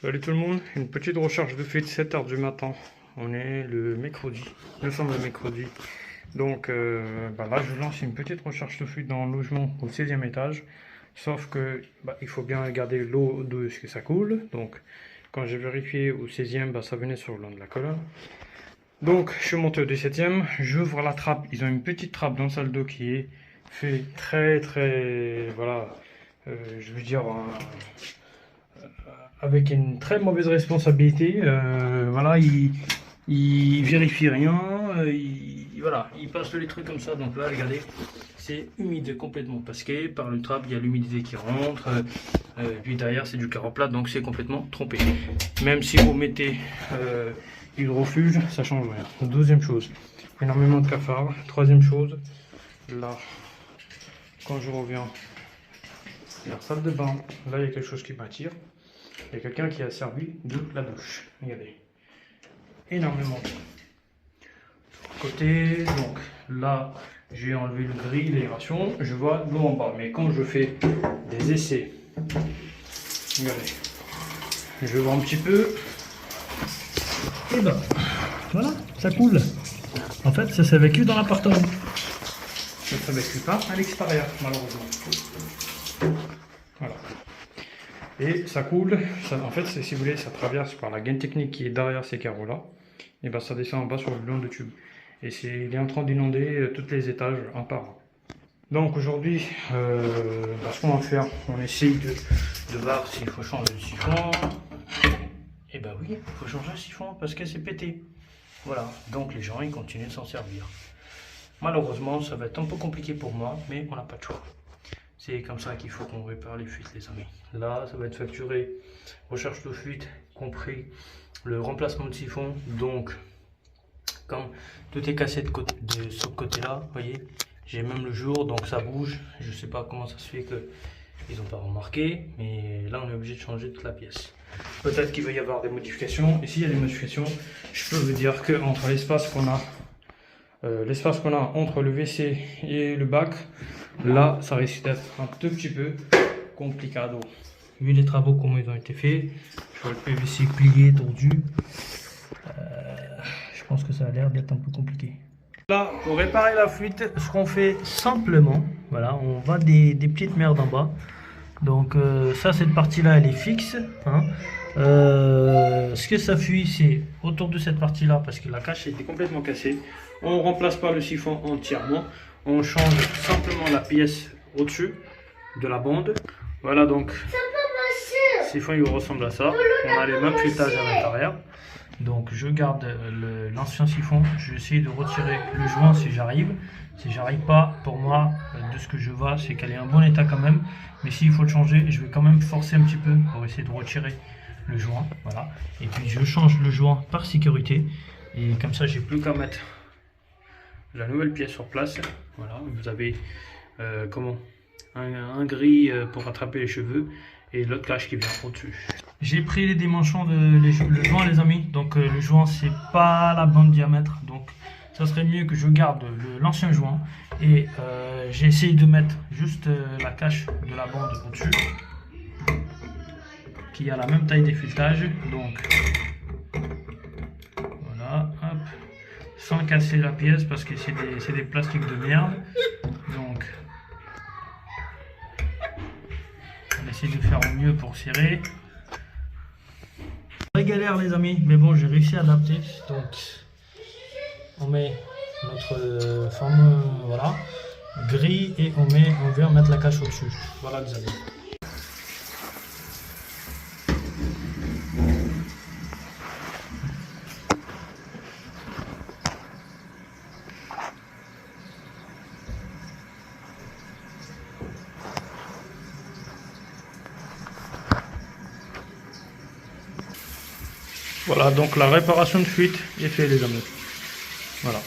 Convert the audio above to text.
Salut tout le monde, une petite recharge de fuite, 7h du matin. On est le mercredi, nous sommes le mercredi. Donc là je lance une petite recharge de fuite dans le logement au 16e étage. Sauf que il faut bien regarder l'eau d'où est-ce que ça coule. Donc quand j'ai vérifié au 16e, ça venait sur le long de la colonne. Donc je suis monté au 17e, j'ouvre la trappe. Ils ont une petite trappe dans la salle d'eau qui est fait très voilà, je veux dire avec une très mauvaise responsabilité. Voilà, il vérifie rien, voilà, il passe les trucs comme ça. Donc là, regardez, c'est humide complètement parce que par une trappe, il y a l'humidité qui rentre. Puis derrière, c'est du carreau plat, donc c'est complètement trompé. Même si vous mettez hydrofuge, ça change rien. Deuxième chose, énormément de cafards. Troisième chose, là, quand je reviens, la salle de bain, là, il y a quelque chose qui m'attire. Il y a quelqu'un qui a servi de la douche. Regardez. Énormément. Côté, donc là, j'ai enlevé le gris, l'aération. Je vois l'eau en bas. Mais quand je fais des essais, regardez, je vois un petit peu. Et voilà, ça coule. En fait, ça s'évacue dans l'appartement. Ça ne s'évacue pas à l'extérieur, malheureusement. Voilà. Et ça coule, en fait, si vous voulez, ça traverse par la gaine technique qui est derrière ces carreaux-là. Et ça descend en bas sur le long de tube. Et il est en train d'inonder tous les étages un par un. Donc aujourd'hui, ce qu'on va faire, on essaye de voir s'il faut changer le siphon. Et oui, il faut changer le siphon parce que c'est pété. Voilà, donc les gens, ils continuent de s'en servir. Malheureusement, ça va être un peu compliqué pour moi, mais on n'a pas de choix. C'est comme ça qu'il faut qu'on répare les fuites, les amis. Là, ça va être facturé recherche de fuite, compris le remplacement de siphon. Donc, quand tout est cassé de ce côté-là, vous voyez, j'ai même le jour, donc ça bouge. Je ne sais pas comment ça se fait qu'ils n'ont pas remarqué, mais là, on est obligé de changer toute la pièce. Peut-être qu'il va y avoir des modifications. Et s'il y a des modifications, je peux vous dire qu'entre l'espace qu'on a, entre le WC et le bac, là, ça risque d'être un tout petit peu complicado. Vu les travaux, comment ils ont été faits, je vois le PVC plié, tordu. Je pense que ça a l'air d'être un peu compliqué. Là, pour réparer la fuite, ce qu'on fait simplement, voilà, on va des petites merdes en bas. Donc ça, cette partie-là, elle est fixe. Hein. Ce que ça fuit, c'est autour de cette partie-là, parce que la cache était complètement cassée. On ne remplace pas le siphon entièrement. On change simplement la pièce au-dessus de la bande. Voilà, donc le siphon il ressemble à ça. On a les mêmes fuitages à l'intérieur. Donc je garde l'ancien siphon. Je vais essayer de retirer le joint si j'arrive. Si j'arrive pas, pour moi, de ce que je vois, c'est qu'elle est en bon état quand même. Mais s'il faut le changer, je vais quand même forcer un petit peu pour essayer de retirer le joint. Voilà. Et puis je change le joint par sécurité. Et comme ça, j'ai plus qu'à mettre la nouvelle pièce sur place. Voilà. Vous avez un gris pour attraper les cheveux et l'autre cache qui vient au-dessus. J'ai pris les dimensions le joint, les amis. Donc le joint, c'est pas la bonne diamètre. Donc ça serait mieux que je garde l'ancien joint et j'ai essayé de mettre juste la cache de la bande au-dessus qui a la même taille d'effiltrage. Donc voilà, hop, sans casser la pièce parce que c'est des plastiques de merde. Donc on essaie de faire au mieux pour serrer. Très galère les amis, mais bon, j'ai réussi à adapter. Donc on met notre fameux gris et on vient mettre la cache au-dessus. Voilà les amis. Voilà, donc la réparation de fuite est faite les amis. Voilà.